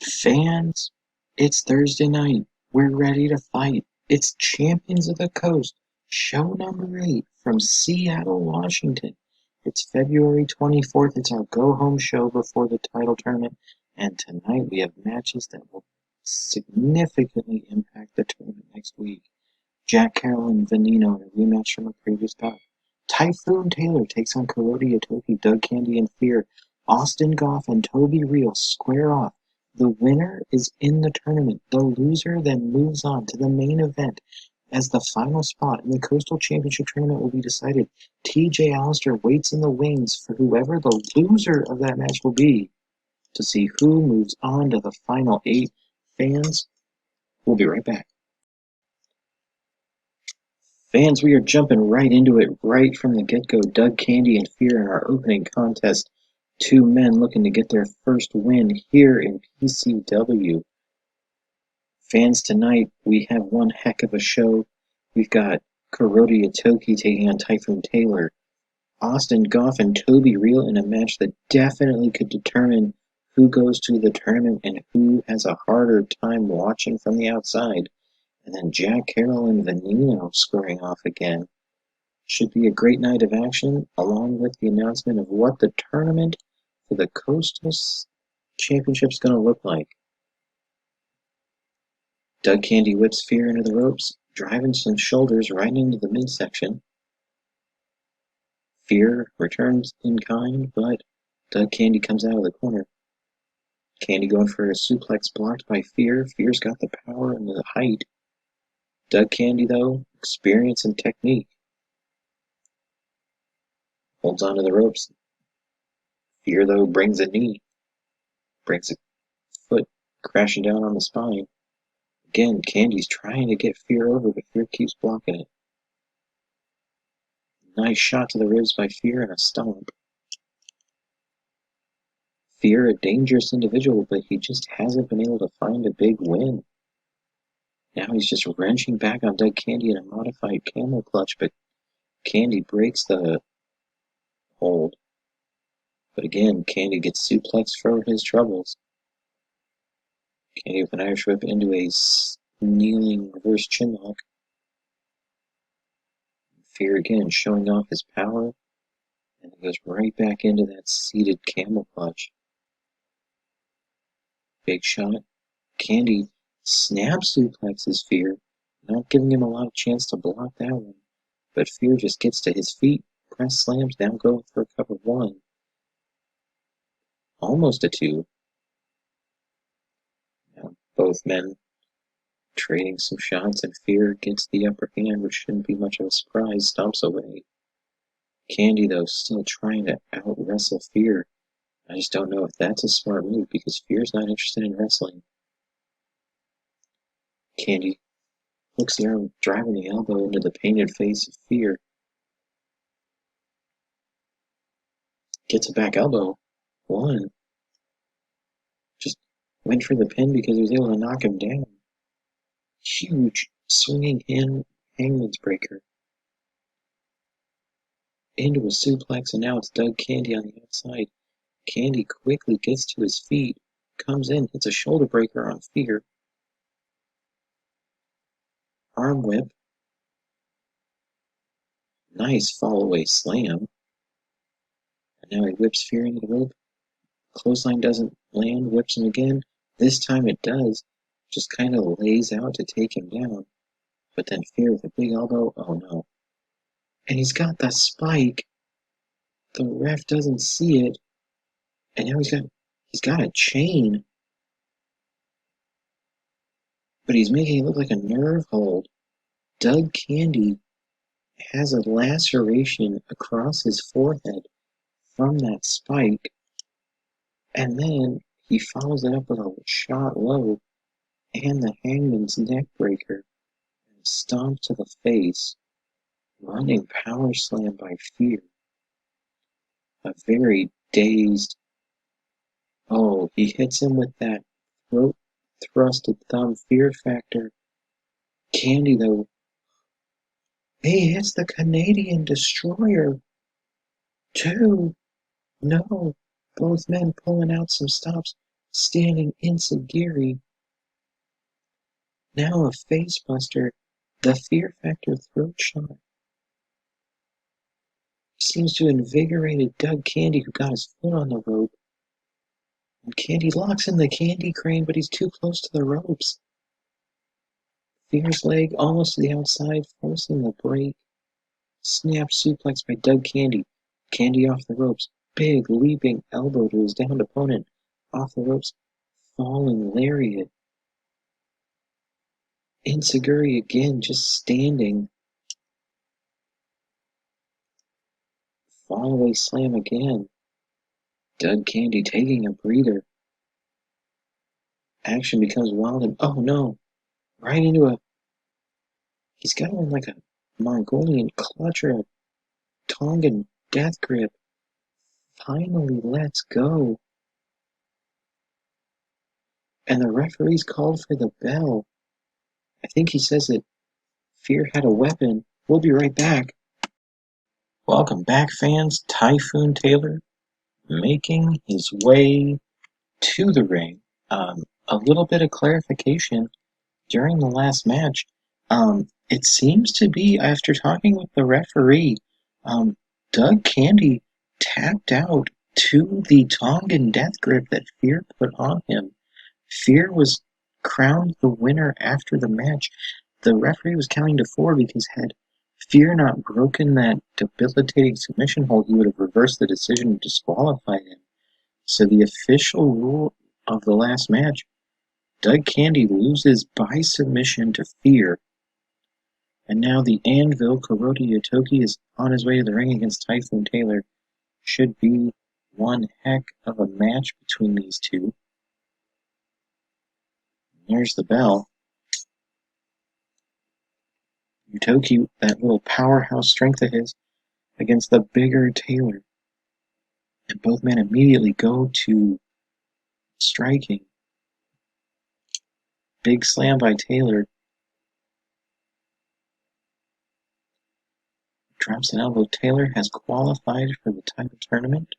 Fans, it's Thursday night. We're ready to fight. It's Champions of the Coast, show number 8 from Seattle, Washington. It's February 24th. It's our go-home show before the title tournament. And tonight we have matches that will significantly impact the tournament next week. Jack Carroll and Veneno in a rematch from a previous bout. Typhoon Taylor takes on Carroll, Doug Candy, and Fear. Austin Goff and Toby Reel square off. The winner is in the tournament. The loser then moves on to the main event as the final spot in the Coastal Championship Tournament will be decided. TJ Allister waits in the wings for whoever the loser of that match will be to see who moves on to the final 8. Fans, we'll be right back. Fans, we are jumping right into it right from the get-go. Doug Candy and Fear in our opening contest. Two men looking to get their first win here in PCW. Fans, tonight we have one heck of a show. We've got Karoti Itoki taking on Typhoon Taylor. Austin Goff and Toby Reel in a match that definitely could determine who goes to the tournament and who has a harder time watching from the outside. And then Jack Carroll and Veneno squaring off again. Should be a great night of action, along with the announcement of what the tournament for the Coastal Championship is going to look like. Doug Candy whips Fear into the ropes, driving some shoulders right into the midsection. Fear returns in kind, but Doug Candy comes out of the corner. Candy going for a suplex blocked by Fear. Fear's got the power and the height. Doug Candy, though, experience and technique. Holds onto the ropes. Fear, though, brings a knee. Brings a foot crashing down on the spine. Again, Candy's trying to get Fear over, but Fear keeps blocking it. Nice shot to the ribs by Fear and a stomp. Fear, a dangerous individual, but he just hasn't been able to find a big win. Now he's just wrenching back on Doug Candy in a modified camel clutch, but Candy breaks the hold. But again, Candy gets suplexed for his troubles. Candy with an Irish whip into a kneeling reverse chinlock. Fear again showing off his power, and it goes right back into that seated camel clutch. Big shot. Candy snap suplexes Fear, not giving him a lot of chance to block that one. But Fear just gets to his feet, press slams, now going for a cover 1. Almost a 2. Now both men trading some shots, and Fear gets the upper hand, which shouldn't be much of a surprise, stomps away. Candy, though, still trying to out-wrestle Fear. I just don't know if that's a smart move, because Fear's not interested in wrestling. Candy hooks the arm, driving the elbow into the painted face of Fear. Gets a back elbow. 1. Just went for the pin because he was able to knock him down. Huge swinging hangman's breaker. Into a suplex, and now it's Doug Candy on the outside. Candy quickly gets to his feet, comes in, hits a shoulder breaker on Fear. Arm whip. Nice fall away slam. And now he whips Fear into the rope. Clothesline doesn't land, whips him again. This time it does. Just kind of lays out to take him down. But then Fear with a big elbow. Oh no. And he's got the spike. The ref doesn't see it. And now he's got a chain. But he's making it look like a nerve hold. Doug Candy has a laceration across his forehead from that spike. And then he follows it up with a shot low and the hangman's neck breaker and a stomp to the face. Running power slam by Fear. A very dazed. Oh, he hits him with that throat thrusted thumb Fear factor. Candy, though, he hits the Canadian Destroyer. 2. No. Both men pulling out some stops. standing enziguri. Now a facebuster. The Fear Factor throat shot seems to have invigorated Doug Candy, who got his foot on the rope. And Candy locks in the Candy Crane, but he's too close to the ropes. Fear's leg almost to the outside, forcing the break. Snap suplex by Doug Candy. Candy off the ropes. Big leaping elbow to his downed opponent. Off the ropes. Falling lariat. Enziguri again, just standing. Fallaway slam again. Doug Candy taking a breather. Action becomes wild and oh no! Right into a. He's got one like a Mongolian clutch or a Tongan death grip. Finally lets go. And the referee's called for the bell. I think he says that Fear had a weapon. We'll be right back. Welcome back, fans. Typhoon Taylor making his way to the ring. A little bit of clarification during the last match. It seems to be, after talking with the referee, Doug Candy tapped out to the Tongan death grip that Fear put on him. Fear was crowned the winner after the match. The referee was counting to 4 because had Fear not broken that debilitating submission hold, he would have reversed the decision and disqualified him. So the official rule of the last match, Doug Candy loses by submission to Fear. And now the Anvil, Kuroda Yotoki, is on his way to the ring against Typhoon Taylor. Should be one heck of a match between these two. There's the bell. Yotoki, that little powerhouse strength of his, against the bigger Taylor. And both men immediately go to striking. Big slam by Taylor. Drops an elbow. Taylor has qualified for the title tournament.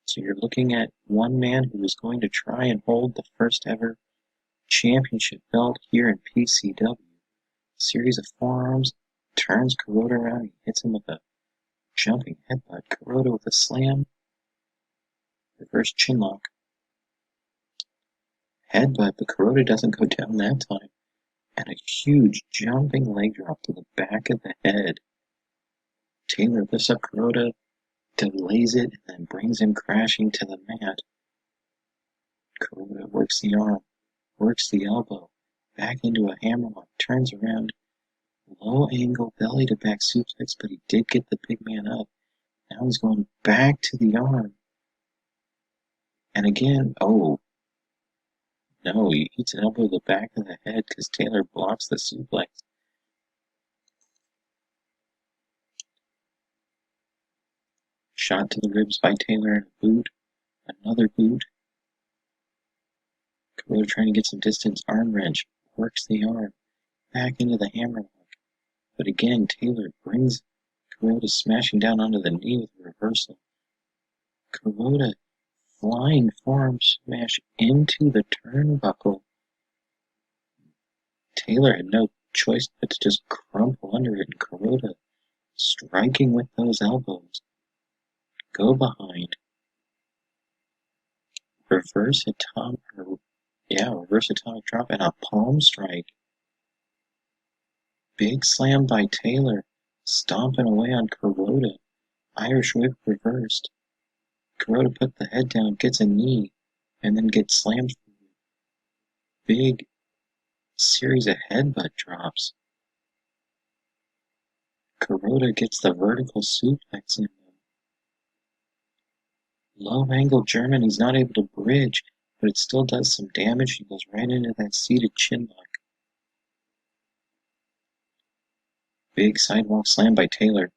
So you're looking at one man who is going to try and hold the first ever championship belt here in PCW. Series of forearms, turns Kuroda around, he hits him with a jumping headbutt. Kuroda with a slam, reverse chinlock. Headbutt, but Kuroda doesn't go down that time. And a huge jumping leg drop to the back of the head. Taylor lifts up Kuroda, delays it, and then brings him crashing to the mat. Kuroda works the arm, works the elbow, back into a hammerlock, turns around, low angle belly to back suplex, but he did get the big man up. Now he's going back to the arm. And again, oh, no, he eats an elbow to the back of the head because Taylor blocks the suplex. Shot to the ribs by Taylor and a boot. Another boot. Kuroda trying to get some distance. Arm wrench. Works the arm. Back into the hammerlock. But again, Taylor brings Kuroda smashing down onto the knee with a reversal. Kuroda flying forearm smash into the turnbuckle. Taylor had no choice but to just crumple under it, and Kuroda striking with those elbows. Go behind. Reverse atomic drop and a palm strike. Big slam by Taylor, stomping away on Kuroda. Irish whip reversed. Kuroda put the head down, gets a knee, and then gets slammed. Big series of headbutt drops. Kuroda gets the vertical suplex in. Low angle German, he's not able to bridge, but it still does some damage. He goes right into that seated chinlock. Big sidewalk slam by Taylor.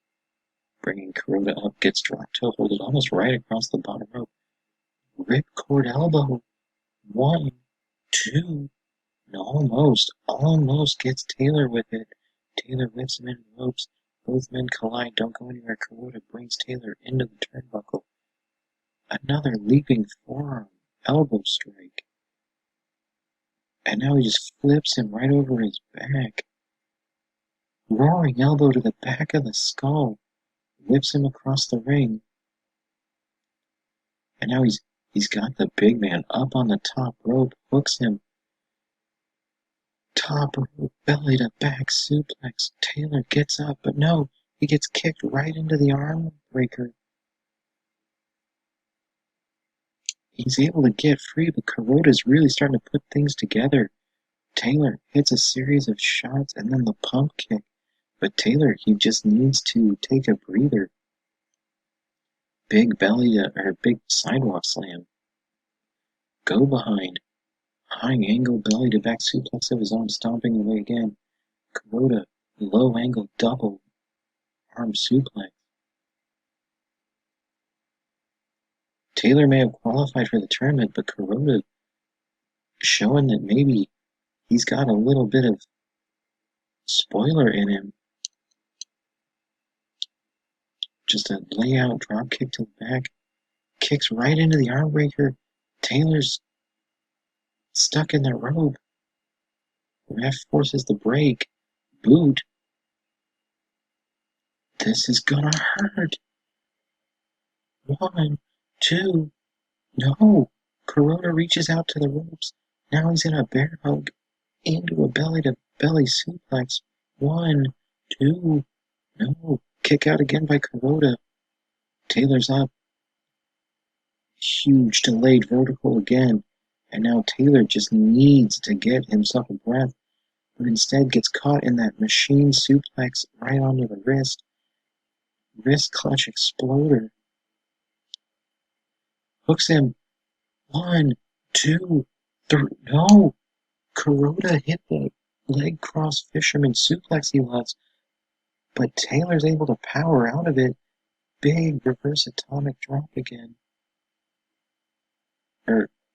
Bringing Kuroda up, gets dropped to hold it almost right across the bottom rope. Ripcord elbow. 1, 2, and almost gets Taylor with it. Taylor whips him into the ropes. Both men collide, don't go anywhere. Kuroda brings Taylor into the turnbuckle. Another leaping forearm elbow strike. And now he just flips him right over his back. Roaring elbow to the back of the skull. Whips him across the ring. And now he's got the big man up on the top rope. Hooks him. Top rope, belly to back suplex. Taylor gets up, but no, he gets kicked right into the arm breaker. He's able to get free, but Kuroda's really starting to put things together. Taylor hits a series of shots and then the pump kick. But Taylor, he just needs to take a breather. Big big sidewalk slam. Go behind. High angle belly to back suplex of his own, stomping away again. Kuroda, low angle double arm suplex. Taylor may have qualified for the tournament, but Kuroda showing that maybe he's got a little bit of spoiler in him. Just a layout drop kick to the back. Kicks right into the arm breaker. Taylor's stuck in the rope. Ref forces the break. Boot. This is gonna hurt. 1, 2. No. Kuroda reaches out to the ropes. Now he's in a bear hug into a belly-to-belly suplex. 1, 2. No. Kick out again by Kuroda. Taylor's up. Huge delayed vertical again. And now Taylor just needs to get himself a breath, but instead gets caught in that machine suplex right onto the wrist. Wrist clutch exploder. Hooks him. 1, 2, 3. No! Kuroda hit the leg cross fisherman suplex he loves, but Taylor's able to power out of it. Big reverse atomic drop again.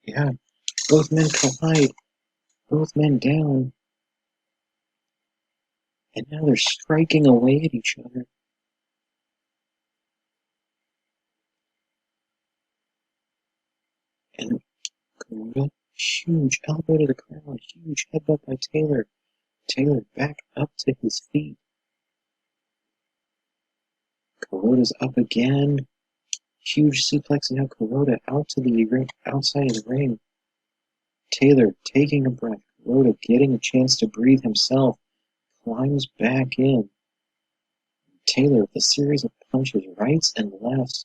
Yeah. Both men collide. Both men down. And now they're striking away at each other. And Kuroda, huge elbow to the crowd, huge headbutt by Taylor. Taylor back up to his feet. Kuroda's up again. Huge suplex, and now Kuroda out to the ring, outside of the ring. Taylor taking a breath. Kuroda getting a chance to breathe himself. Climbs back in. Taylor with a series of punches, rights and lefts,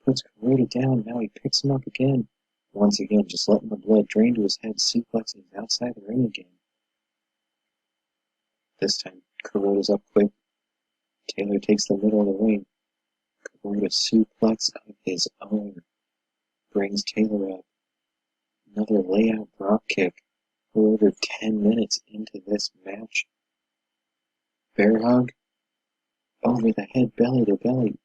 puts Kuroda down. Now he picks him up again. Once again, just letting the blood drain to his head, suplexing outside the ring again. This time, Kuroda's up quick. Taylor takes the middle of the ring. Kuroda suplex of his own. Brings Taylor up. Another layout drop kick. We're over 10 minutes into this match. Bear hug. Over the head, belly to belly.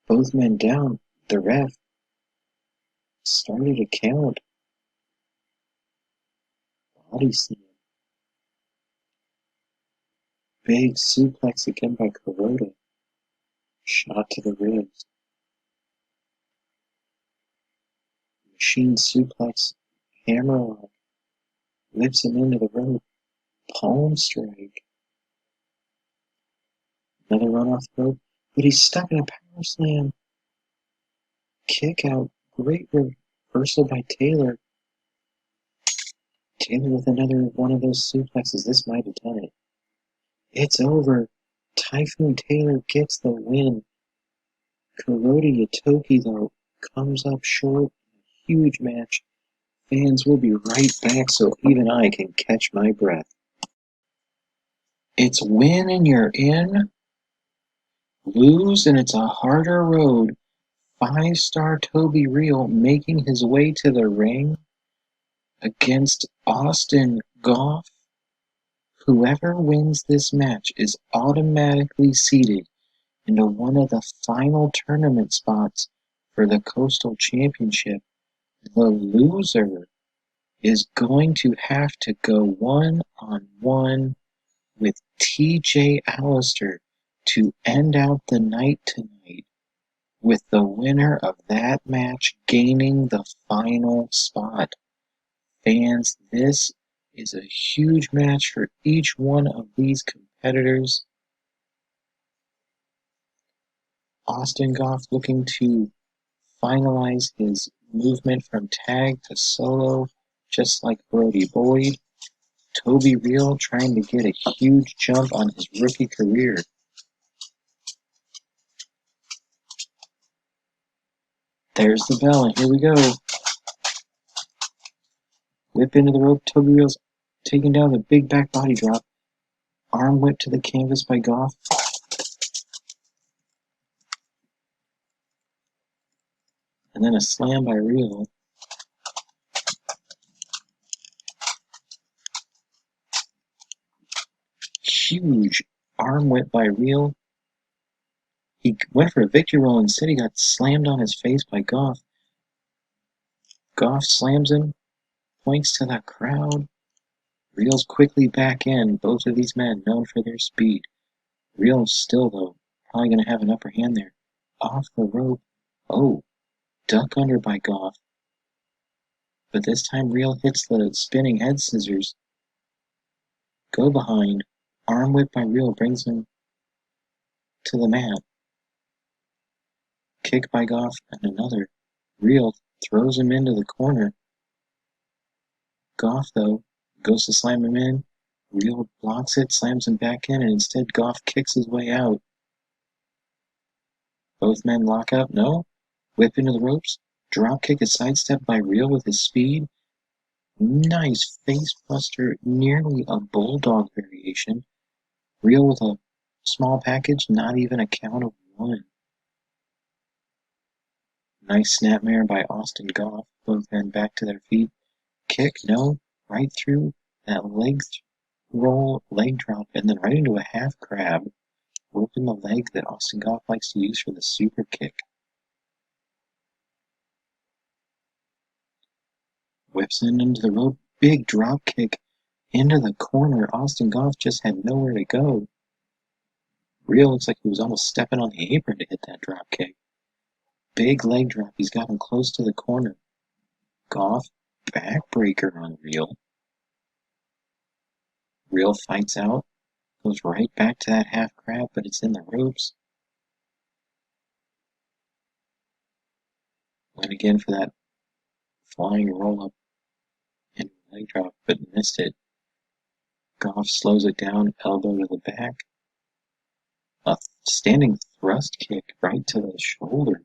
Both men down. The ref started to count. Body slam. Big suplex again by Kuroda. Shot to the ribs. Machine suplex. Hammerlock. Lifts him into the rope. Palm strike. Another run off the rope, but he's stuck in a power slam. Kick out. Great reversal by Taylor. Taylor with another one of those suplexes. This might have done it. It's over. Typhoon Taylor gets the win. Kuroda Yatoki, though, comes up short. Huge match. Fans will be right back so even I can catch my breath. It's win and you're in. Lose and it's a harder road. 5-star Toby Real making his way to the ring against Austin Goff. Whoever wins this match is automatically seeded into one of the final tournament spots for the Coastal Championship. The loser is going to have to go one-on-one with TJ Allister to end out the night tonight. with the winner of that match gaining the final spot. Fans, this is a huge match for each one of these competitors. Austin Goff looking to finalize his movement from tag to solo, just like Brody Boyd. Toby Real trying to get a huge jump on his rookie career. There's the bell, and here we go. Whip into the rope. Toby Real's taking down the big back body drop. Arm whip to the canvas by Goff. And then a slam by Real. Huge arm whip by Real. He went for a victory roll. Instead, he got slammed on his face by Goff. Goff slams him, points to the crowd. Real's quickly back in. Both of these men known for their speed. Real still, though, probably going to have an upper hand there. Off the rope. Oh, duck under by Goff. But this time Real hits the spinning head scissors. Go behind. Arm whip by Real brings him to the mat. Kick by Goff and another. Real throws him into the corner. Goff, though, goes to slam him in. Real blocks it, slams him back in, and instead Goff kicks his way out. Both men lock up. No. Whip into the ropes. Drop kick is sidestepped by Real with his speed. Nice face buster, nearly a bulldog variation. Real with a small package, not even a count of one. Nice snapmare by Austin Goff. Both men back to their feet. Kick, no. Right through that leg roll, leg drop, and then right into a half crab. Working the leg that Austin Goff likes to use for the super kick. Whips into the rope. Big drop kick into the corner. Austin Goff just had nowhere to go. Real looks like he was almost stepping on the apron to hit that drop kick. Big leg drop. He's got him close to the corner. Goff, backbreaker on Real. Real fights out. Goes right back to that half crab, but it's in the ropes. Went again for that flying roll up and leg drop, but missed it. Goff slows it down, elbow to the back. A standing thrust kick right to the shoulder.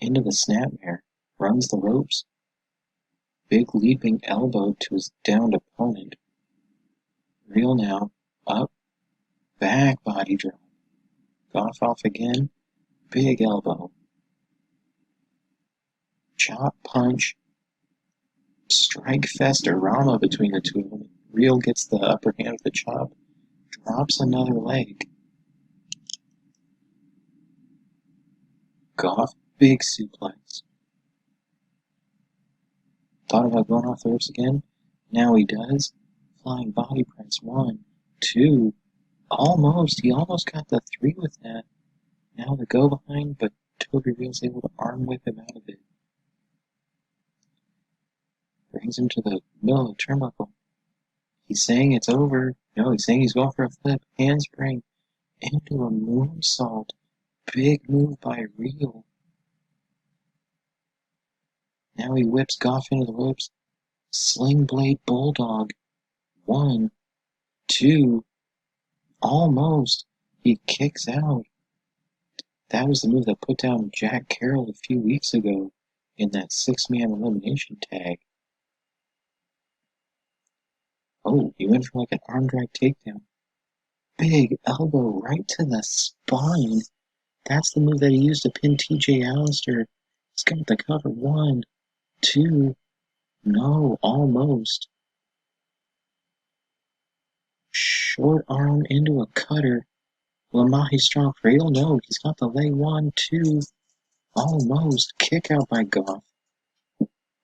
Into the snapmare. Runs the ropes. Big leaping elbow to his downed opponent. Real now. Up. Back body drop. Goff off again. Big elbow. Chop punch. Strike festorama between the two of them. Real gets the upper hand with the chop. Drops another leg. Goff, big suplex. Thought about going off the ropes again. Now he does. Flying body press. 1, 2. Almost. He almost got the 3 with that. Now the go behind, but Toby Real's able to arm whip him out of it. Brings him to the middle of the turnbuckle. He's saying it's over. No, he's saying he's going for a flip. Handspring into a moonsault. Big move by Real. Now he whips Goff into the ropes. Sling blade bulldog. 1, 2. Almost. He kicks out. That was the move that put down Jack Carroll a few weeks ago in that 6-man elimination tag. Oh, he went for like an arm drag takedown. Big elbow right to the spine. That's the move that he used to pin TJ Allister. He's got the cover. 1, 2. No, almost. Short arm into a cutter. Lamahi strong cradle. No, he's got the leg. 1, 2. Almost. Kick out by Goff.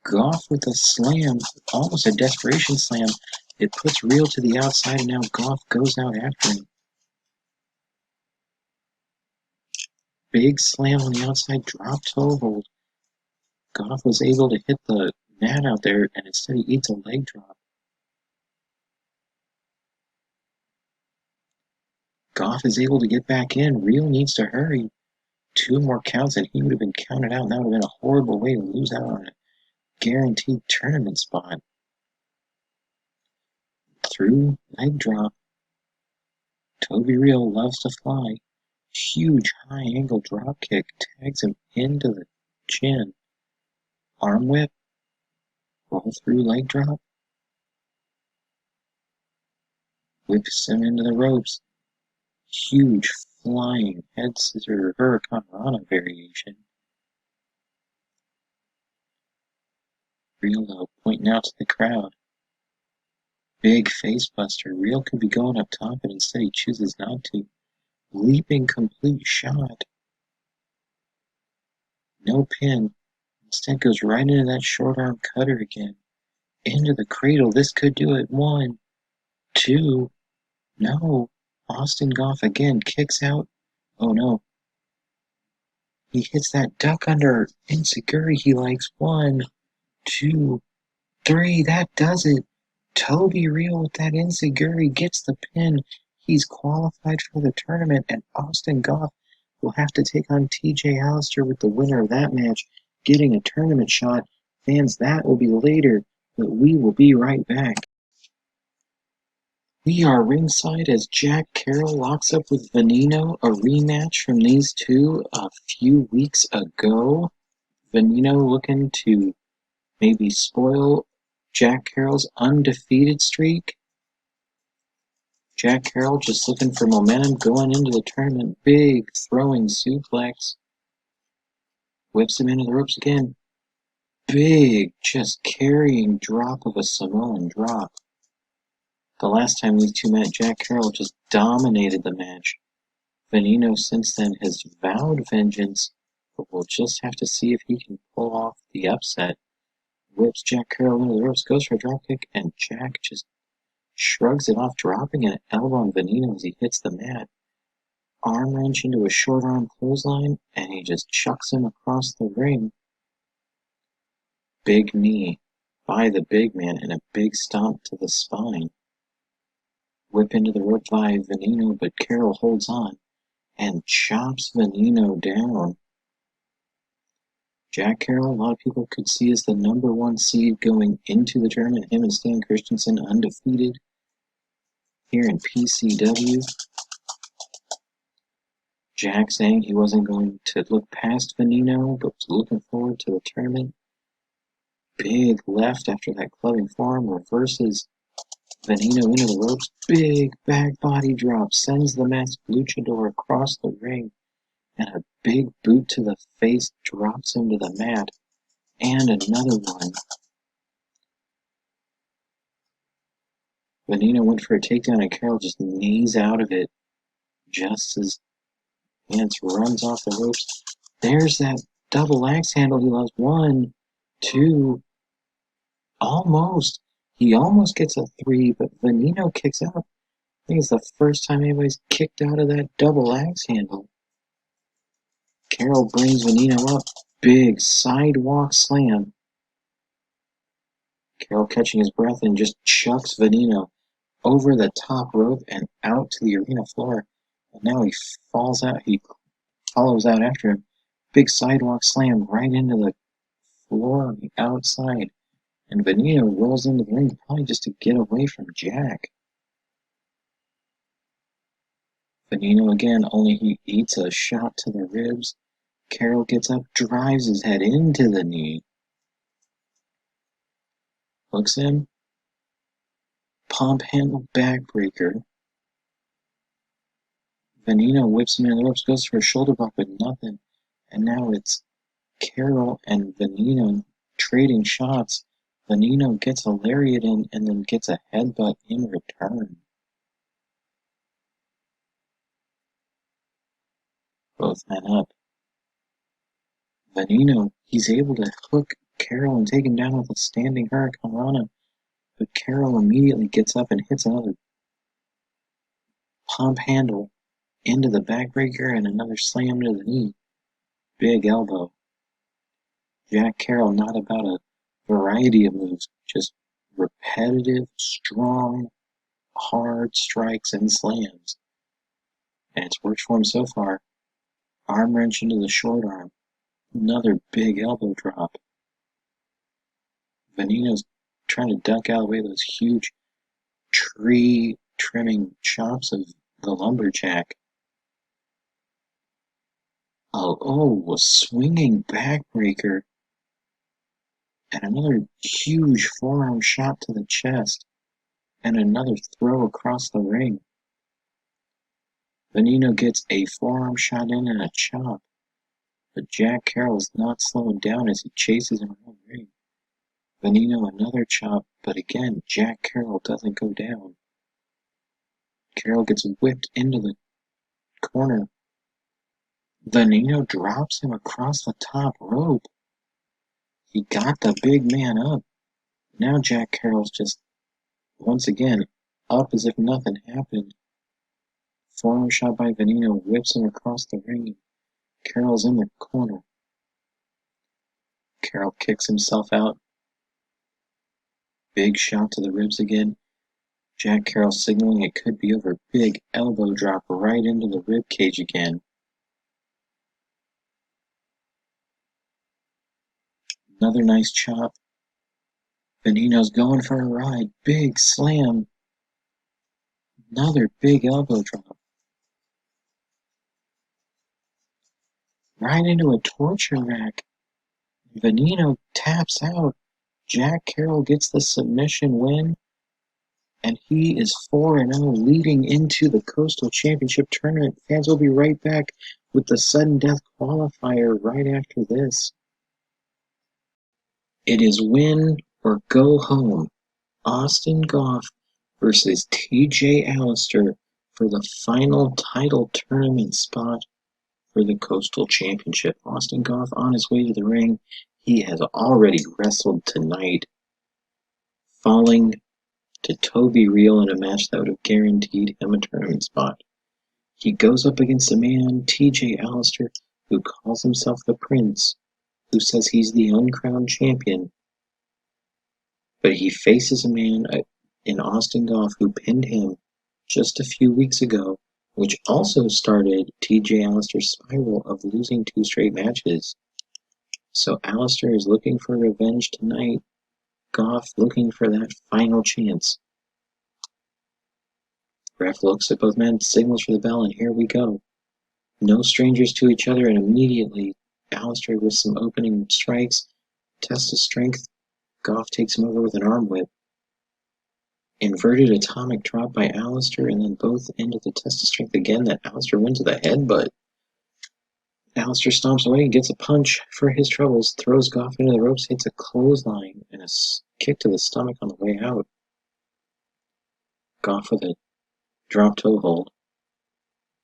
Goff with a slam. Almost a desperation slam. It puts Real to the outside, and now Goff goes out after him. big slam on the outside, drop toe hold. Goff was able to hit the mat out there, and instead he eats a leg drop. Goff is able to get back in. Real needs to hurry. 2 more counts and he would have been counted out, and that would have been a horrible way to lose out on a guaranteed tournament spot. Through leg drop. Toby Real loves to fly. Huge high angle drop kick tags him into the chin. Arm whip. Roll through leg drop. Whips him into the ropes. Huge flying head scissor hurricane rana variation. Real low pointing out to the crowd. Big face buster. Real could be going up top, but instead he chooses not to. Leaping complete shot. No pin. Instead goes right into that short arm cutter again. Into the cradle. This could do it. 1, 2. No. Austin Goff again kicks out. Oh no. He hits that duck under enziguri he likes. 1, 2, 3. That does it. Toby Real with that enziguri gets the pin. He's qualified for the tournament, and Austin Goff will have to take on TJ Alistair with the winner of that match, getting a tournament shot. Fans, that will be later, but we will be right back. We are ringside as Jack Carroll locks up with Veneno, a rematch from these two a few weeks ago. Veneno looking to maybe spoil Jack Carroll's undefeated streak. Jack Carroll just looking for momentum going into the tournament. Big throwing suplex. Whips him into the ropes again. Big, just carrying drop of a Samoan drop. The last time these two met, Jack Carroll just dominated the match. Veneno since then has vowed vengeance, but we'll just have to see if he can pull off the upset. Whips Jack Carroll into the ropes, goes for a dropkick, and Jack just shrugs it off, dropping an elbow on Veneno as he hits the mat. Arm wrench into a short arm clothesline, and he just chucks him across the ring. Big knee by the big man and a big stomp to the spine. Whip into the rope by Veneno, but Carroll holds on and chops Veneno down. Jack Carroll, a lot of people could see as the #1 seed going into the tournament. Him and Stan Christensen undefeated here in PCW. Jack saying he wasn't going to look past Veneno, but was looking forward to the tournament. Big left after that clubbing forearm, reverses Veneno into the ropes. Big back body drop, sends the masked luchador across the ring, and a big boot to the face drops him to the mat. And another one. Veneno went for a takedown, and Carroll just knees out of it just as Lance runs off the ropes. There's that double axe handle he loves. 1, 2, almost. He almost gets a 3, but Veneno kicks out. I think it's the first time anybody's kicked out of that double axe handle. Carroll brings Veneno up. Big sidewalk slam. Carroll catching his breath and just chucks Veneno over the top rope and out to the arena floor. And now he falls out. He follows out after him. Big sidewalk slam right into the floor on the outside. And Veneno rolls into the ring probably just to get away from Jack. Veneno again, only he eats a shot to the ribs. Carroll gets up, drives his head into the knee. Hooks him. Pump handle backbreaker. Veneno whips him in the ropes, goes for a shoulder block, but nothing. And now it's Carroll and Veneno trading shots. Veneno gets a lariat in and then gets a headbutt in return. Both men up. Veneno, he's able to hook Carroll and take him down with a standing Hurricane Rana, but Carroll immediately gets up and hits another pump handle into the backbreaker and another slam to the knee. big elbow. Jack Carroll not about a variety of moves, just repetitive, strong, hard strikes and slams. And it's worked for him so far. Arm wrench into the short arm. Another big elbow drop. Veneno's trying to duck out of the way of those huge tree trimming chops of the lumberjack. A swinging backbreaker. And another huge forearm shot to the chest. And another throw across the ring. Veneno gets a forearm shot in and a chop. But Jack Carroll is not slowing down as he chases him around the ring. Veneno another chop, but again, Jack Carroll doesn't go down. Carroll gets whipped into the corner. Veneno drops him across the top rope. He got the big man up. Now Jack Carroll's just, once again, up as if nothing happened. Forearm shot by Veneno whips him across the ring. Carroll's in the corner. Carroll kicks himself out. Big shot to the ribs again. Jack Carroll signaling it could be over. Big elbow drop right into the rib cage again. Another nice chop. Veneno's going for a ride. Big slam. Another big elbow drop. Right into a torture rack. Veneno taps out. Jack Carroll gets the submission win. And he is 4-0 leading into the Coastal Championship Tournament. Fans will be right back with the sudden death qualifier right after this. It is win or go home. Austin Goff versus TJ Allister for the final title tournament spot for the Coastal Championship. Austin Goff on his way to the ring. He has already wrestled tonight, falling to Toby Reel in a match that would have guaranteed him a tournament spot. He goes up against a man, TJ Allister, who calls himself the Prince, who says he's the uncrowned champion. But he faces a man in Austin Goff who pinned him just a few weeks ago, which also started TJ Allister's spiral of losing 2 straight matches. So Allister is looking for revenge tonight. Goff looking for that final chance. Ref looks at both men, signals for the bell, and here we go. No strangers to each other, and immediately Allister with some opening strikes, test of strength. Goff takes him over with an arm whip. Inverted atomic drop by Allister, and then both into the test of strength again that Allister went to the head, but Allister stomps away and gets a punch for his troubles, throws Goff into the ropes, hits a clothesline, and a kick to the stomach on the way out. Goff with a drop toe hold.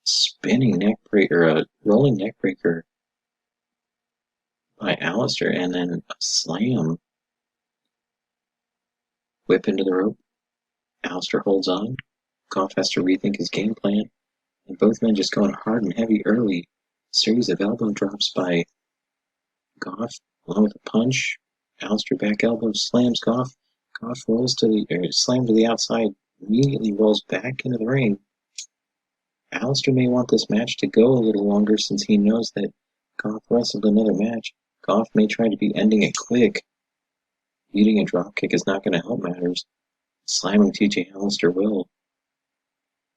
Spinning neck breaker, a rolling neck breaker by Allister, and then a slam. Whip into the rope. Allister holds on. Goff has to rethink his game plan, and both men just going hard and heavy early. Series of elbow drops by Goff, along with a punch. Allister back elbow slams Goff. Goff rolls to the slam to the outside. Immediately rolls back into the ring. Allister may want this match to go a little longer since he knows that Goff wrestled another match. Goff may try to be ending it quick. Eating a dropkick is not going to help matters. Slamming TJ Allister will.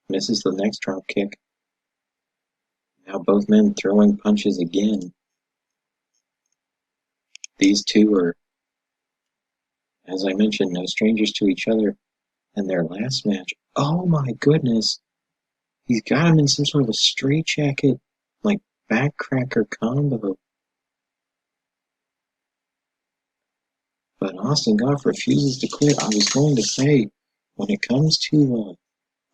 Misses the next dropkick. Now both men throwing punches again. These two are, as I mentioned, no strangers to each other. And their last match, oh my goodness, he's got him in some sort of a straitjacket, like backcracker combo. But Austin Goff refuses to quit. I was going to say, when it comes to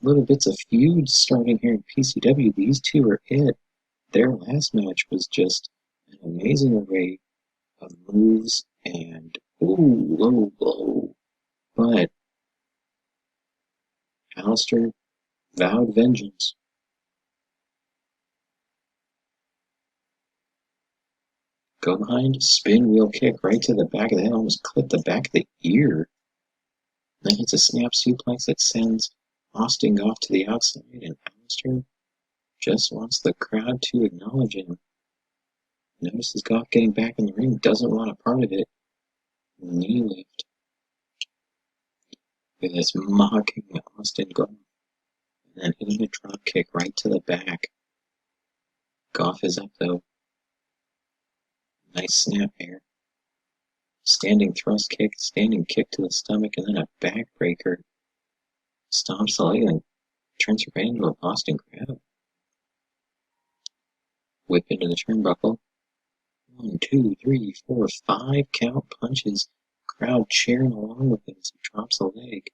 little bits of feuds starting here in PCW, these two are it. Their last match was just an amazing array of moves and low blow. But Allister vowed vengeance. Go behind, spin wheel kick right to the back of the head, almost clipped the back of the ear. Then hits a snap suplex that sends Austin Goff to the outside, and Alistair just wants the crowd to acknowledge him. Notices Goff getting back in the ring, doesn't want a part of it. Knee lift. With this mocking Austin Goff. And then hitting a drop kick right to the back. Goff is up though. Nice snap here. Standing thrust kick, standing kick to the stomach, and then a backbreaker. Stomps the leg and turns her right into a Boston Crab. Whip into the turnbuckle. 1, 2, 3, 4, 5 count punches. Crowd cheering along with him as he drops a leg.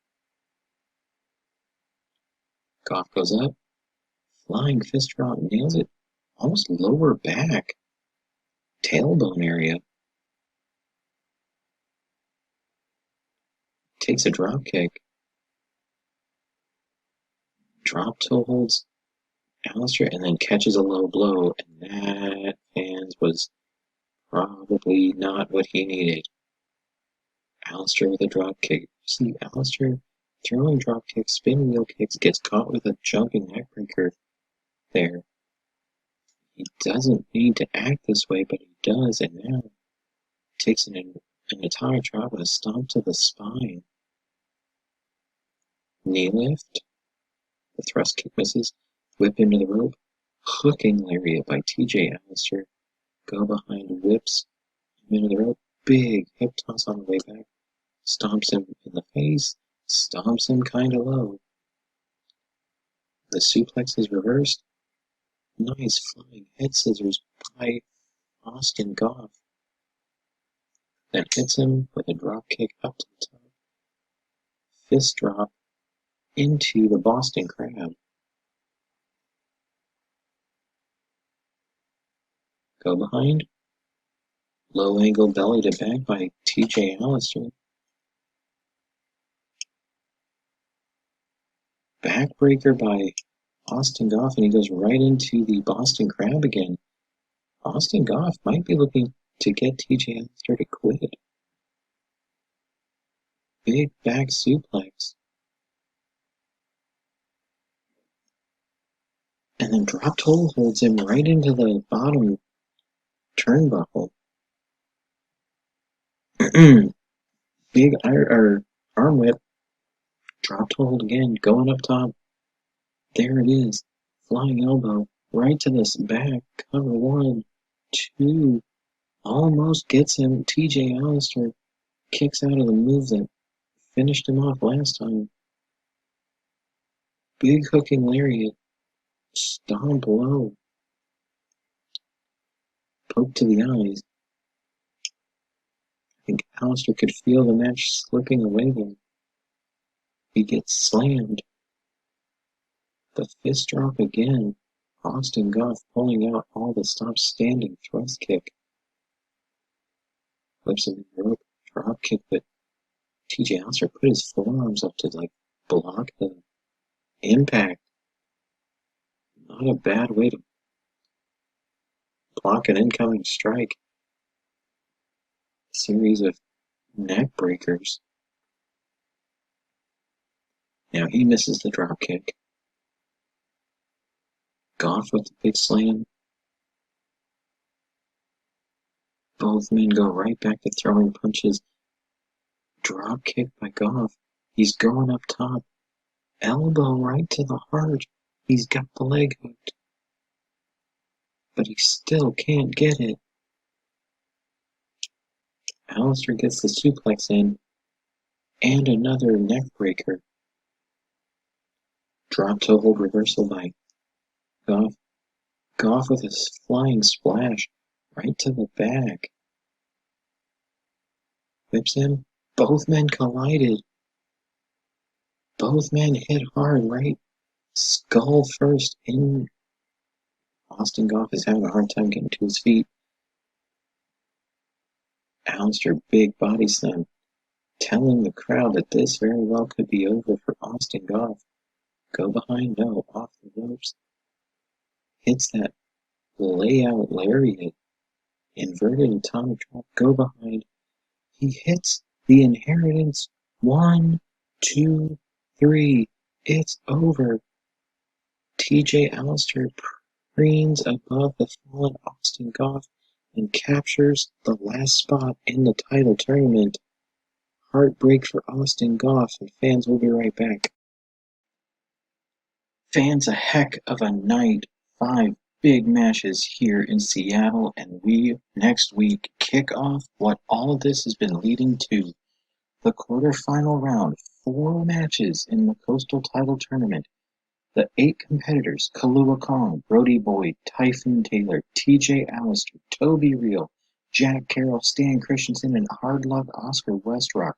Goff goes up. Flying fist drop, nails it. Almost lower back. Tailbone area. Takes a drop kick. Drop toe holds Alistair and then catches a low blow. And that, fans, was probably not what he needed. Alistair with a drop kick. See, Alistair throwing drop kicks, spin wheel kicks, gets caught with a jumping neckbreaker there. He doesn't need to act this way, but he does, and now takes an atomic drop with a stomp to the spine. Knee lift. The thrust kick misses. Whip into the rope. Hooking lariat by TJ Alistair. Go behind, whips him into the rope. Big hip toss on the way back. Stomps him in the face. Stomps him kinda low. The suplex is reversed. Nice flying head scissors by Austin Goff. Then hits him with a drop kick up to the top. Fist drop into the Boston Crab. Go behind. Low angle belly to back by TJ Alistair. Backbreaker by Austin Goff, and he goes right into the Boston Crab again. Austin Goff might be looking to get TJ Alistair to quit. Big back suplex. And then drop toe holds him right into the bottom turnbuckle. Big arm whip. Drop toe hold again, going up top. There it is. Flying elbow right to this back. Cover 1, 2. Almost gets him. TJ Alistair kicks out of the move that finished him off last time. Big hooking lariat. Stomp low. Poke to the eyes. I think Alistair could feel the match slipping away there. He gets slammed. The fist drop again. Austin Goff pulling out all the stops, standing thrust kick. Flips in the rope. Drop kick, but TJ Alistair put his forearms up to block the impact. Not a bad way to block an incoming strike. Series of neck breakers. Now he misses the drop kick. Goff with the big slam. Both men go right back to throwing punches. Drop kick by Goff. He's going up top. Elbow right to the heart. He's got the leg hooked. But he still can't get it. Alistair gets the suplex in. And another neck breaker. Drop toe hold reversal by Goff. Goff with his flying splash right to the back. Whips him. Both men collided. Both men hit hard, right? Skull first in. Austin Goff is having a hard time getting to his feet. Alistair big body slam, telling the crowd that this very well could be over for Austin Goff. Go behind, no, off the ropes. Hits that layout lariat Inverted atomic drop, go behind. He hits the inheritance. 1, 2, 3. It's over. TJ Alistair preens above the fallen Austin Goff and captures the last spot in the title tournament. Heartbreak for Austin Goff, and fans will be right back. Fans, a heck of a night. 5 big matches here in Seattle, and we next week kick off what all of this has been leading to. The quarterfinal round, 4 matches in the Coastal Title Tournament. The 8 competitors, Kalua Kong, Brody Boyd, Typhoon Taylor, TJ Alistair, Toby Reel, Jack Carroll, Stan Christensen, and Hard Luck Oscar Westrock,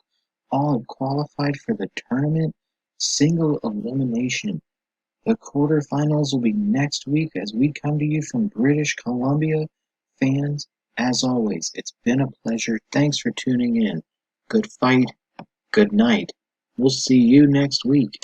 all have qualified for the tournament single elimination. The quarterfinals will be next week as we come to you from British Columbia. Fans, as always, it's been a pleasure. Thanks for tuning in. Good fight. Good night. We'll see you next week.